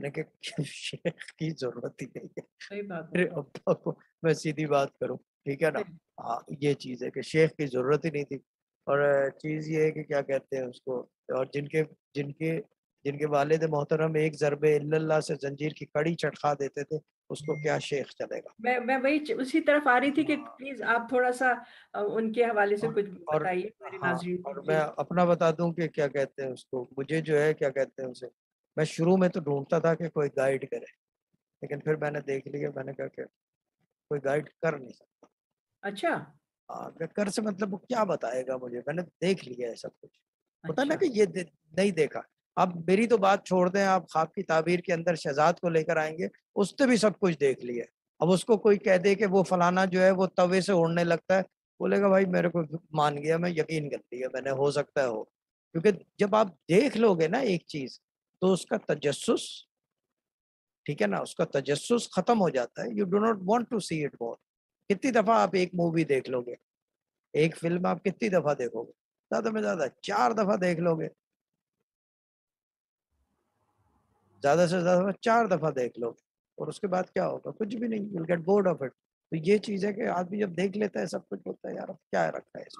میں نے کہا شیخ کی ضرورت ہی نہیں ہے. صحیح بات پھر بول رہے اب تو آپ کو میں سیدھی بات کروں، ٹھیک ہے نا، ہیں. ہاں یہ چیز ہے کہ شیخ کی ضرورت ہی نہیں تھی. اور چیز یہ ہے کہ کیا کہتے ہیں اس کو، اور جن کے جن کے والد محترم ایک ضرب اللہ سے زنجیر کی کڑی چٹکا دیتے تھے، اس کو کیا شیخ چلے گا. میں وہی اسی طرف آ رہی تھی کہ ہاں، پلیز آپ تھوڑا سا ان کے حوالے سے اور کچھ اور بتائیے میرے ہاں، ناظرین کو. اور میں جی اپنا بتا دوں کہ کیا کہتے ہیں اس کو، مجھے جو ہے کیا کہتے ہیں اسے، میں شروع میں تو ڈھونڈتا تھا کہ کوئی گائیڈ کرے، لیکن پھر میں نے دیکھ لیا، میں نے کہا کہ کوئی گائیڈ کر نہیں سکتا. اچھا کہ کر سے مطلب وہ کیا بتائے گا مجھے، میں نے دیکھ لیا ہے سب کچھ. ہوتا نا اچھا کہ یہ نہیں دیکھا. اب میری تو بات چھوڑ دیں، آپ خواب کی تعبیر کے اندر شہزاد کو لے کر آئیں گے، اس نے بھی سب کچھ دیکھ لیا ہے. اب اس کو کوئی کہہ دے کہ وہ فلانا جو ہے وہ توے سے اڑنے لگتا ہے، بولے گا بھائی میرے کو مان گیا، میں یقین کر لیا میں نے، ہو سکتا ہے ہو. کیونکہ جب آپ دیکھ لو گے نا ایک چیز، تو اس کا تجسس، ٹھیک ہے نا، اس کا تجسس ختم ہو جاتا ہے. You do not want to see it more. کتنی دفعہ آپ ایک مووی دیکھ لو گے، ایک فلم آپ کتنی دفعہ دیکھو گے؟ زیادہ میں زیادہ 4 دفعہ دیکھ لو گے، زیادہ سے زیادہ 4 دفعہ دیکھ لو گے. اور اس کے بعد کیا ہوگا؟ کچھ بھی نہیں. Will get bored of it. تو یہ چیز ہے کہ آدمی جب دیکھ لیتا ہے سب کچھ، ہوتا ہے یار اب کیا رکھا ہے اس میں.